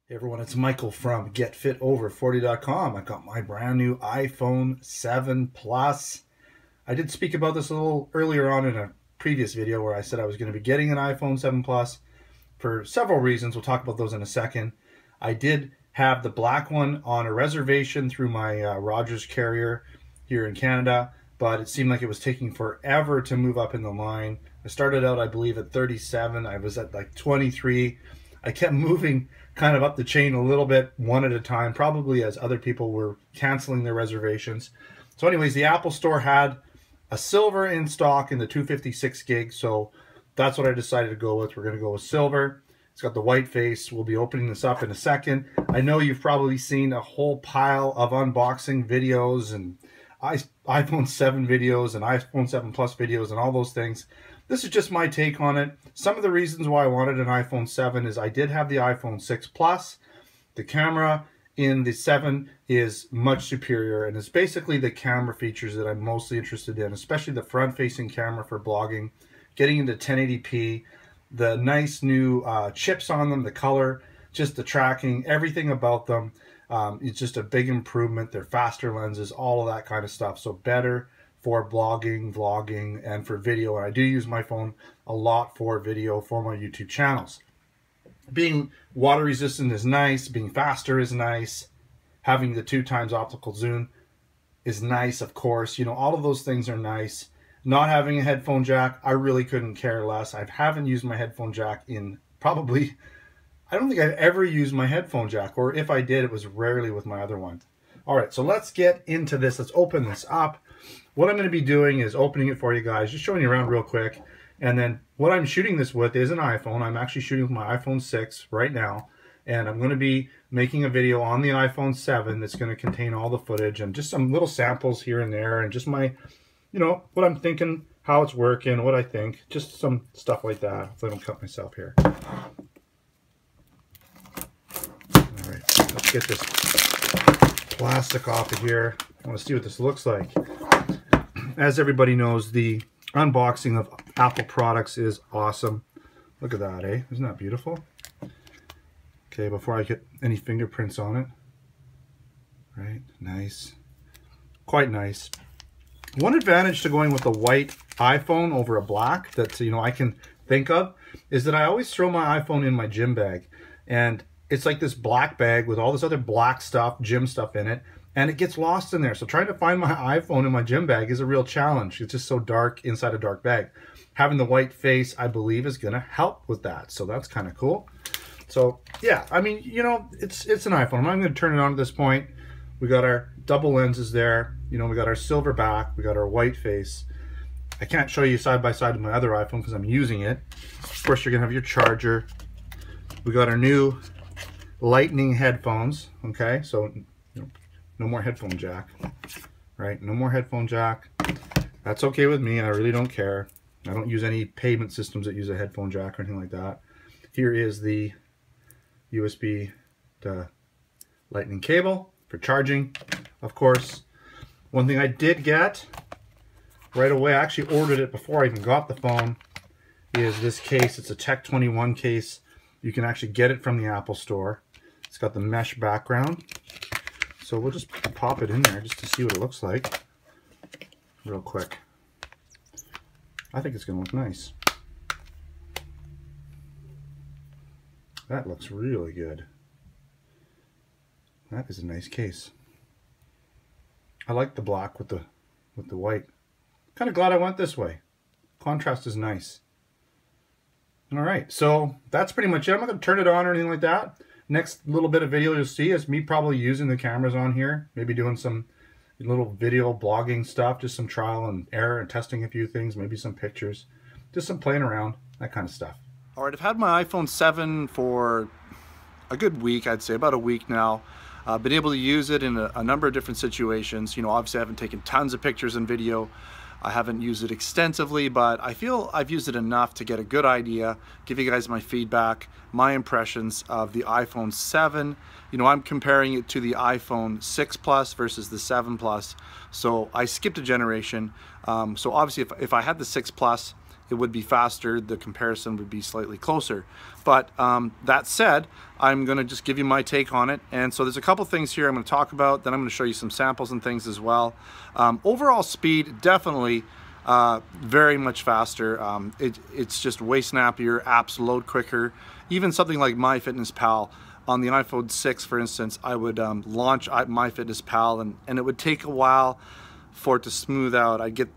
Hey everyone, it's Michael from GetFitOver40.com. I got my brand new iPhone 7 Plus. I did speak about this a little earlier on in a previous video where I said I was going to be getting an iPhone 7 Plus for several reasons. We'll talk about those in a second. I did have the black one on a reservation through my Rogers carrier here in Canada, but it seemed like it was taking forever to move up in the line. I started out, I believe, at 37. I was at like 23. I kept moving kind of up the chain a little bit, one at a time, probably as other people were canceling their reservations. So anyways, the Apple Store had a silver in stock in the 256 gig, so that's what I decided to go with. We're going to go with silver. It's got the white face. We'll be opening this up in a second. I know you've probably seen a whole pile of unboxing videos and iPhone 7 videos and iPhone 7 Plus videos and all those things. This is just my take on it. Some of the reasons why I wanted an iPhone 7 is I did have the iPhone 6 Plus. The camera in the 7 is much superior, and it's basically the camera features that I'm mostly interested in, especially the front-facing camera for blogging, getting into 1080p, the nice new chips on them, the color, just the tracking, everything about them. It's just a big improvement. They're faster lenses, all of that kind of stuff. So better for blogging, vlogging, and for video. And I do use my phone a lot for video for my YouTube channels. Being water resistant is nice. Being faster is nice. Having the 2x optical zoom is nice, of course. You know, all of those things are nice. Not having a headphone jack, I really couldn't care less. I haven't used my headphone jack in probably, I don't think I've ever used my headphone jack, or if I did, it was rarely with my other one. All right, so let's get into this. Let's open this up. What I'm going to be doing is opening it for you guys, just showing you around real quick. And then what I'm shooting this with is an iPhone. I'm actually shooting with my iPhone 6 right now. And I'm going to be making a video on the iPhone 7 that's going to contain all the footage and just some little samples here and there and just my, you know, what I'm thinking, how it's working, what I think, just some stuff like that. Hopefully I don't cut myself here. All right, let's get this plastic off of here. I want to see what this looks like. As everybody knows, the unboxing of Apple products is awesome. Look at that, eh? Isn't that beautiful? Okay, before I get any fingerprints on it. Right, nice. Quite nice. One advantage to going with a white iPhone over a black that, you know, I can think of is that I always throw my iPhone in my gym bag. And it's like this black bag with all this other black stuff, gym stuff in it. And it gets lost in there. So trying to find my iPhone in my gym bag is a real challenge. It's just so dark inside a dark bag. Having the white face, I believe, is going to help with that. So that's kind of cool. So yeah, I mean, you know, it's an iPhone. I'm not going to turn it on at this point. We got our double lenses there. You know, we got our silver back. We got our white face. I can't show you side by side with my other iPhone because I'm using it. Of course, you're going to have your charger. We got our new Lightning headphones. Okay, so no more headphone jack, right? No more headphone jack. That's okay with me. I really don't care. I don't use any payment systems that use a headphone jack or anything like that. Here is the USB to Lightning cable for charging, of course. One thing I did get right away, I actually ordered it before I even got the phone, is this case. It's a Tech 21 case. You can actually get it from the Apple Store. It's got the mesh background. So we'll just pop it in there just to see what it looks like real quick. I think it's going to look nice. That looks really good. That is a nice case. I like the black with the white. Kind of glad I went this way. Contrast is nice. All right, so that's pretty much it. I'm not going to turn it on or anything like that. Next little bit of video you'll see is me probably using the cameras on here, maybe doing some little video blogging stuff, just some trial and error and testing a few things, maybe some pictures, just some playing around, that kind of stuff. All right, I've had my iPhone 7 for a good week, I'd say about a week now. Been able to use it in a number of different situations. You know, obviously I haven't taken tons of pictures and video. I haven't used it extensively, but I feel I've used it enough to get a good idea, give you guys my feedback, my impressions of the iPhone 7. You know, I'm comparing it to the iPhone 6 Plus versus the 7 Plus. So I skipped a generation. So obviously if I had the 6 Plus, it would be faster. The comparison would be slightly closer. But that said, I'm going to just give you my take on it. And so there's a couple things here I'm going to talk about. Then I'm going to show you some samples and things as well. Overall speed, definitely very much faster. It's just way snappier. Apps load quicker. Even something like MyFitnessPal on the iPhone 6, for instance, I would launch MyFitnessPal, and it would take a while for it to smooth out. I'd get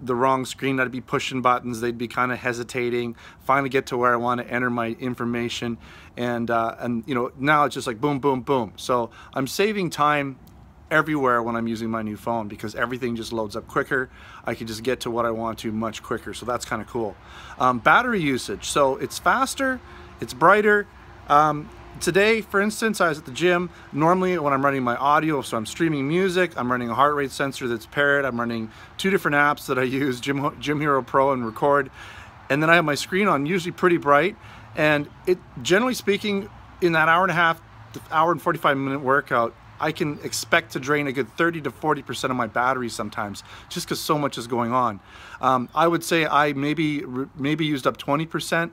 the wrong screen. I'd be pushing buttons. They'd be kind of hesitating. Finally get to where I want to enter my information, and you know, now it's just like boom, boom, boom. So I'm saving time everywhere when I'm using my new phone because everything just loads up quicker. I can just get to what I want to much quicker. So that's kind of cool. Battery usage. So it's faster. It's brighter. Today, for instance, I was at the gym. Normally when I'm running my audio, so I'm streaming music, I'm running a heart rate sensor that's paired, I'm running 2 different apps that I use, Gym Hero Pro and Record, and then I have my screen on, usually pretty bright, and it, generally speaking, in that hour and a half, hour and 45-minute workout, I can expect to drain a good 30 to 40% of my battery sometimes, just because so much is going on. I would say I maybe used up 20%.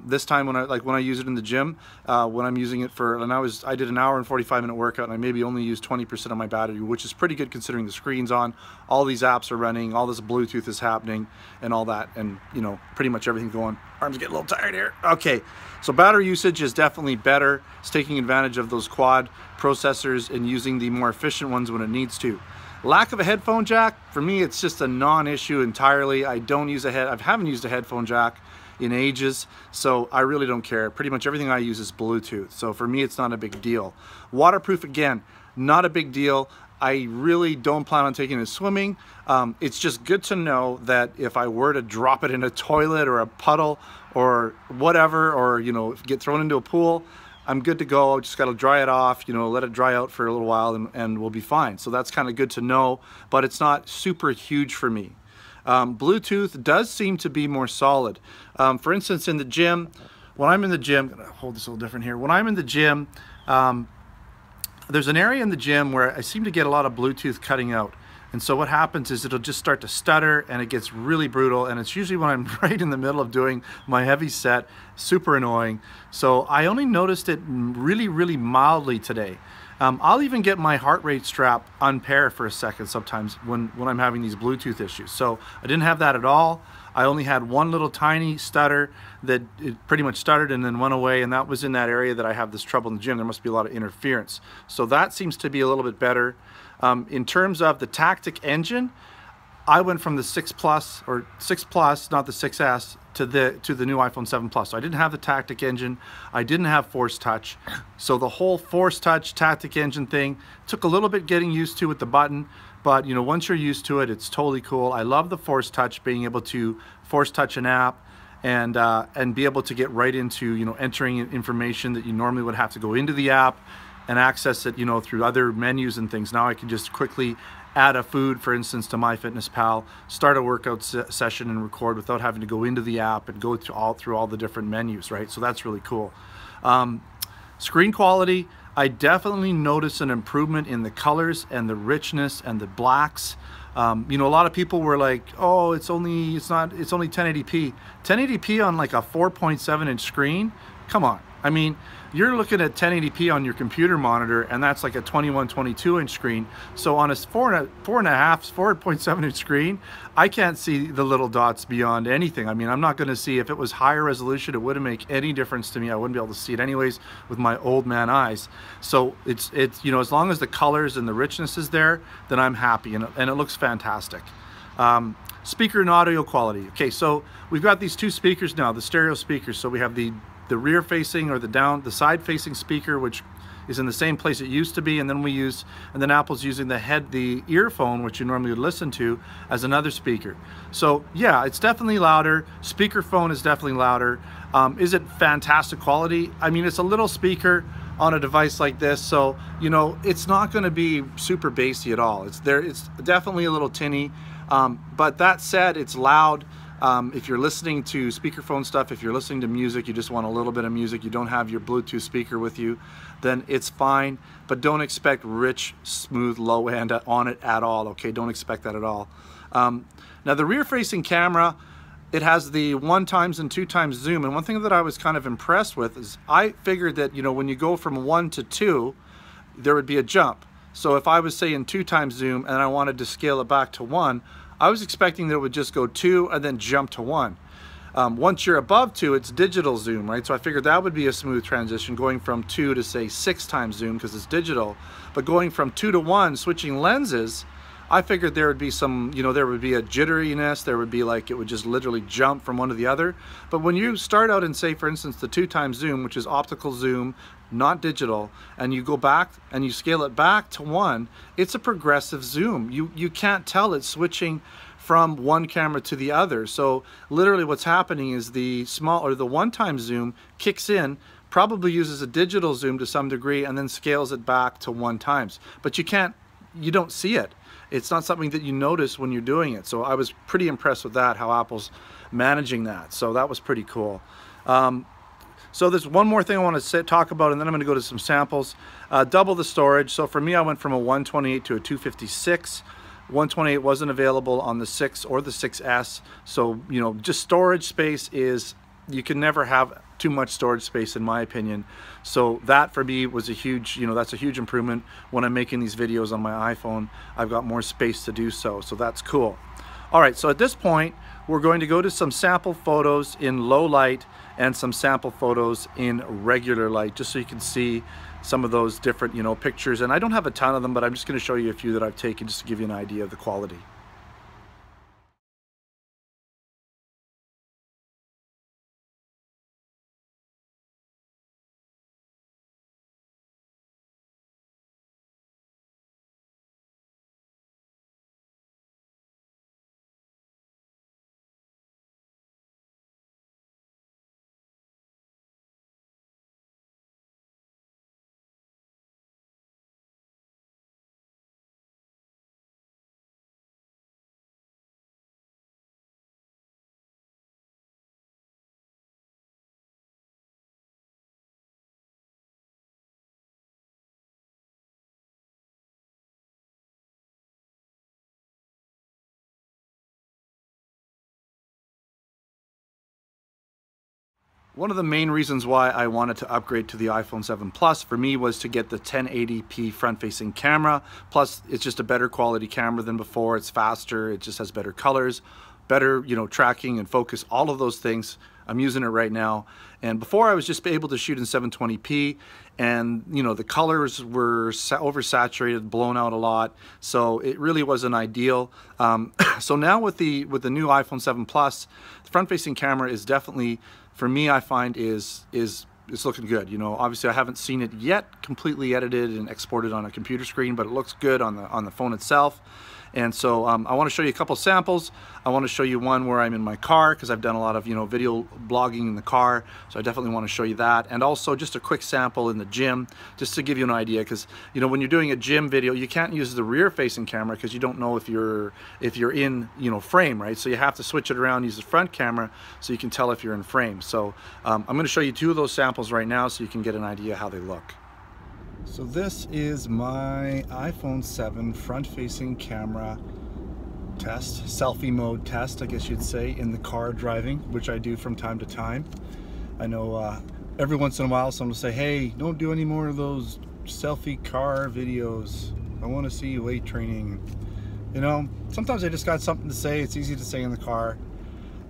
This time when I use it in the gym, when I'm using it for, and I did an hour and 45-minute workout, and I maybe only used 20% of my battery, which is pretty good considering the screen's on, all these apps are running, all this Bluetooth is happening, and all that, and you know, pretty much everything going. Arms getting a little tired here. Okay, so battery usage is definitely better. It's taking advantage of those quad processors and using the more efficient ones when it needs to. Lack of a headphone jack, for me, it's just a non-issue entirely. I haven't used a headphone jack in ages, so I really don't care. Pretty much everything I use is Bluetooth, so for me it's not a big deal. Waterproof, again, not a big deal. I really don't plan on taking it swimming. It's just good to know that if I were to drop it in a toilet or a puddle or whatever, or you know, get thrown into a pool, I'm good to go. Just got to dry it off, you know, let it dry out for a little while, and we'll be fine. So that's kind of good to know, but it's not super huge for me. Bluetooth does seem to be more solid. For instance, in the gym, when I'm in the gym, I'm gonna hold this a little different here. When I'm in the gym, there's an area in the gym where I seem to get a lot of Bluetooth cutting out. And so what happens is it'll just start to stutter and it gets really brutal, and it's usually when I'm right in the middle of doing my heavy set. Super annoying. So I only noticed it really, really mildly today. I'll even get my heart rate strap unpair for a second sometimes when I'm having these Bluetooth issues. So I didn't have that at all. I only had one little tiny stutter that it pretty much stuttered and then went away, and that was in that area that I have this trouble in the gym. There must be a lot of interference. So that seems to be a little bit better. In terms of the Tactic engine, I went from the 6 Plus, or 6 Plus, not the 6S, to the new iPhone 7 Plus. So I didn't have the Tactic engine. I didn't have Force Touch. So the whole Force Touch Tactic engine thing took a little bit getting used to with the button, but you know, once you're used to it, it's totally cool. I love the Force Touch, being able to Force Touch an app and be able to get right into, you know, entering information that you normally would have to go into the app and access it, you know, through other menus and things. Now I can just quickly add a food, for instance, to MyFitnessPal, start a workout session and record without having to go into the app and go through all the different menus, right? So that's really cool. Screen quality, I definitely notice an improvement in the colors and the richness and the blacks. You know, a lot of people were like, oh, it's only 1080p. 1080p on like a 4.7-inch screen? Come on. I mean, you're looking at 1080p on your computer monitor, and that's like a 22-inch screen. So on a 4.7-inch screen, I can't see the little dots beyond anything. I mean, I'm not going to see, if it was higher resolution, it wouldn't make any difference to me. I wouldn't be able to see it anyways with my old man eyes. So it's you know, as long as the colors and the richness is there, then I'm happy, and it looks fantastic. Speaker and audio quality. Okay, so we've got these two speakers now, the stereo speakers. So we have the rear facing, or the side facing speaker, which is in the same place it used to be, and then Apple's using the earphone, which you normally would listen to, as another speaker. So yeah, it's definitely louder. Speakerphone is definitely louder. Is it fantastic quality? I mean, it's a little speaker on a device like this, so you know, it's not going to be super bassy at all. It's definitely a little tinny, but that said, it's loud. If you're listening to speakerphone stuff, if you're listening to music, you just want a little bit of music, you don't have your Bluetooth speaker with you, then it's fine, but don't expect rich, smooth, low end on it at all, okay? Don't expect that at all. Now the rear-facing camera, it has the 1x and 2x zoom. And one thing that I was kind of impressed with is I figured that, you know, when you go from 1 to 2, there would be a jump. So if I was saying 2x zoom and I wanted to scale it back to 1, I was expecting that it would just go 2 and then jump to 1. Once you're above 2, it's digital zoom, right? So I figured that would be a smooth transition, going from 2 to say 6x zoom because it's digital. But going from 2 to 1, switching lenses, I figured there would be some, you know, there would be a jitteriness, there would be like, it would just literally jump from one to the other. But when you start out and say, for instance, the 2x zoom, which is optical zoom, not digital, and you go back and you scale it back to 1, it's a progressive zoom. You can't tell it's switching from one camera to the other. So literally what's happening is the small, or the 1x zoom kicks in, probably uses a digital zoom to some degree, and then scales it back to 1x. But you don't see it. It's not something that you notice when you're doing it. So I was pretty impressed with that, how Apple's managing that. So that was pretty cool. So there's one more thing I want to talk about, and then I'm going to go to some samples. Double the storage. So for me, I went from a 128 to a 256. 128 wasn't available on the 6 or the 6S. So, you know, just storage space is, you can never have too much storage space in my opinion. So that for me was a huge, you know, that's a huge improvement. When I'm making these videos on my iPhone, I've got more space to do so. So that's cool. All right, so at this point, we're going to go to some sample photos in low light and some sample photos in regular light, just so you can see some of those different, you know, pictures. And I don't have a ton of them, but I'm just going to show you a few that I've taken just to give you an idea of the quality. One of the main reasons why I wanted to upgrade to the iPhone 7 Plus for me was to get the 1080p front-facing camera. Plus, it's just a better quality camera than before. It's faster. It just has better colors, better, you know, tracking and focus, all of those things. I'm using it right now. And before I was just able to shoot in 720p, and you know, the colors were oversaturated, blown out a lot. So it really wasn't ideal. So now with the new iPhone 7 Plus, the front-facing camera is definitely, for me, I find it's looking good. You know, obviously I haven't seen it yet completely edited and exported on a computer screen, but it looks good on the phone itself. And so I want to show you a couple samples. I want to show you one where I'm in my car, because I've done a lot of, you know, video blogging in the car. So I definitely want to show you that. And also just a quick sample in the gym, just to give you an idea, because, you know, when you're doing a gym video, you can't use the rear facing camera because you don't know if you're in, you know, frame, right? So you have to switch it around, use the front camera so you can tell if you're in frame. So I'm going to show you two of those samples right now so you can get an idea how they look. So this is my iPhone 7 front-facing camera test, selfie mode test, I guess you'd say, in the car driving, which I do from time to time. I know every once in a while someone will say, hey, don't do any more of those selfie car videos. I want to see you weight training. You know, sometimes I just got something to say. It's easy to say in the car.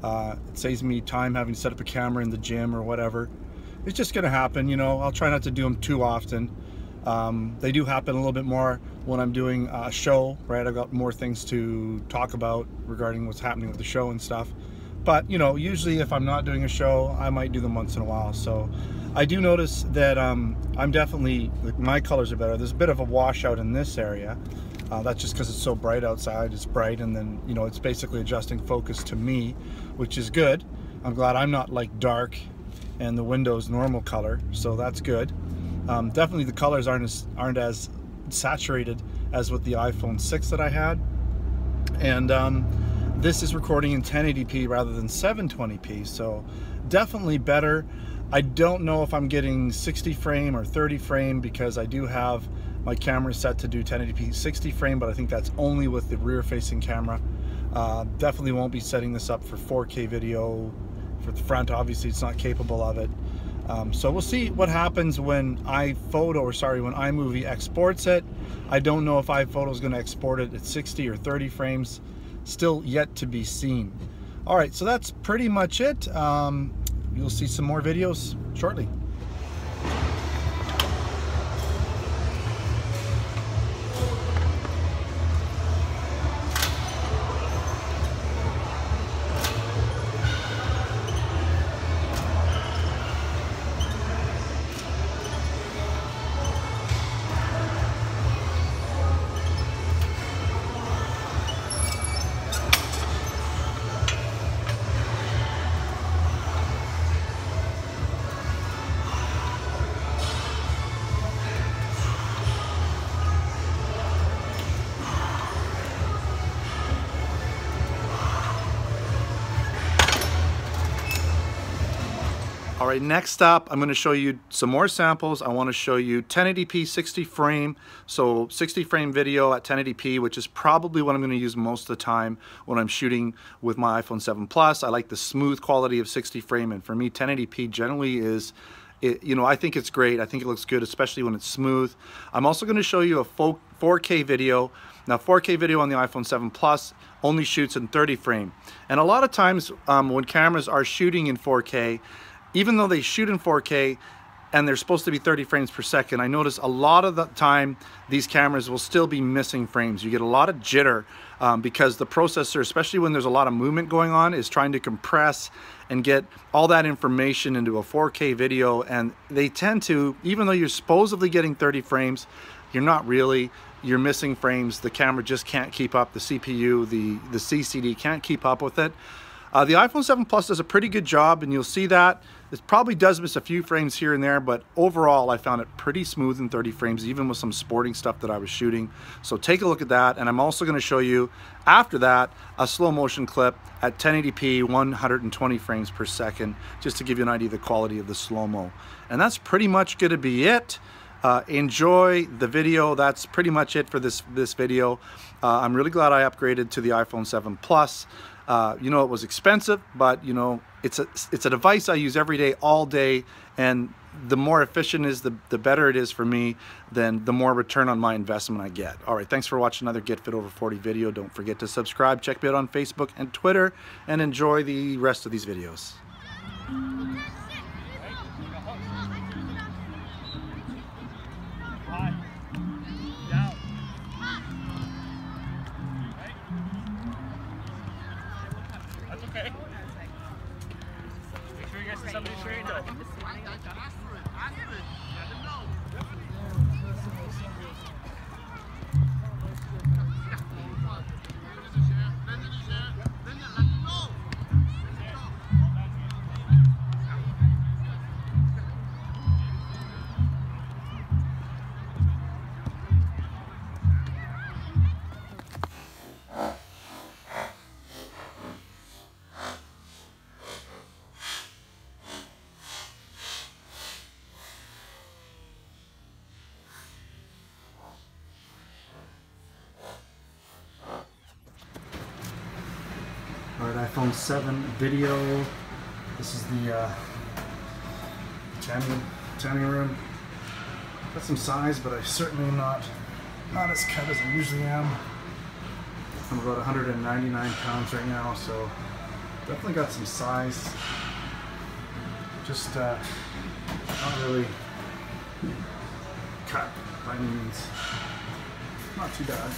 It saves me time having to set up a camera in the gym or whatever. It's just going to happen, you know. I'll try not to do them too often. They do happen a little bit more when I'm doing a show, right? I've got more things to talk about regarding what's happening with the show and stuff. But, you know, usually if I'm not doing a show, I might do them once in a while. So I do notice that I'm definitely, like, my colors are better. There's a bit of a washout in this area. That's just because it's so bright outside. It's bright, and then, you know, it's basically adjusting focus to me, which is good. I'm glad I'm not like dark and the window's normal color, so that's good. Definitely the colors aren't as saturated as with the iPhone 6 that I had, and this is recording in 1080p rather than 720p, so definitely better. I don't know if I'm getting 60 frame or 30 frame, because I do have my camera set to do 1080p 60 frame, but I think that's only with the rear facing camera. Definitely won't be setting this up for 4K video for the front. Obviously it's not capable of it. So we'll see what happens when when iMovie exports it. I don't know if iPhoto is going to export it at 60 or 30 frames. Still yet to be seen. All right, so that's pretty much it. You'll see some more videos shortly. All right, next up, I'm going to show you some more samples. I want to show you 1080p 60 frame. So 60 frame video at 1080p, which is probably what I'm going to use most of the time when I'm shooting with my iPhone 7 Plus. I like the smooth quality of 60 frame, and for me, 1080p generally is, I think it's great. I think it looks good, especially when it's smooth. I'm also going to show you a 4K video. Now, 4K video on the iPhone 7 Plus only shoots in 30 frame. And a lot of times when cameras are shooting in 4K, even though they shoot in 4K and they're supposed to be 30 frames per second, I notice a lot of the time these cameras will still be missing frames. You get a lot of jitter because the processor, especially when there's a lot of movement going on, is trying to compress and get all that information into a 4K video, and they tend to, even though you're supposedly getting 30 frames, you're not really. You're missing frames. The camera just can't keep up. The CPU, the CCD can't keep up with it. The iPhone 7 Plus does a pretty good job, and you'll see that. It probably does miss a few frames here and there, but overall I found it pretty smooth in 30 frames, even with some sporting stuff that I was shooting. So take a look at that, and I'm also going to show you, after that, a slow motion clip at 1080p, 120 frames per second, just to give you an idea of the quality of the slow-mo. And that's pretty much going to be it. Enjoy the video. That's pretty much it for this video. I'm really glad I upgraded to the iPhone 7 Plus. It was expensive, but it's a device I use every day, all day, and the more efficient it is, the better it is for me, then the more return on my investment I get. All right, thanks for watching another Get Fit Over 40 video. Don't forget to subscribe, check me out on Facebook and Twitter, and enjoy the rest of these videos. Okay. Make sure you guys see somebody straightened up. All right, iPhone 7 video. This is the tanning room. Got some size, but I'm certainly not as cut as I usually am. I'm about 199 pounds right now, so definitely got some size. Just not really cut by any means. Not too bad.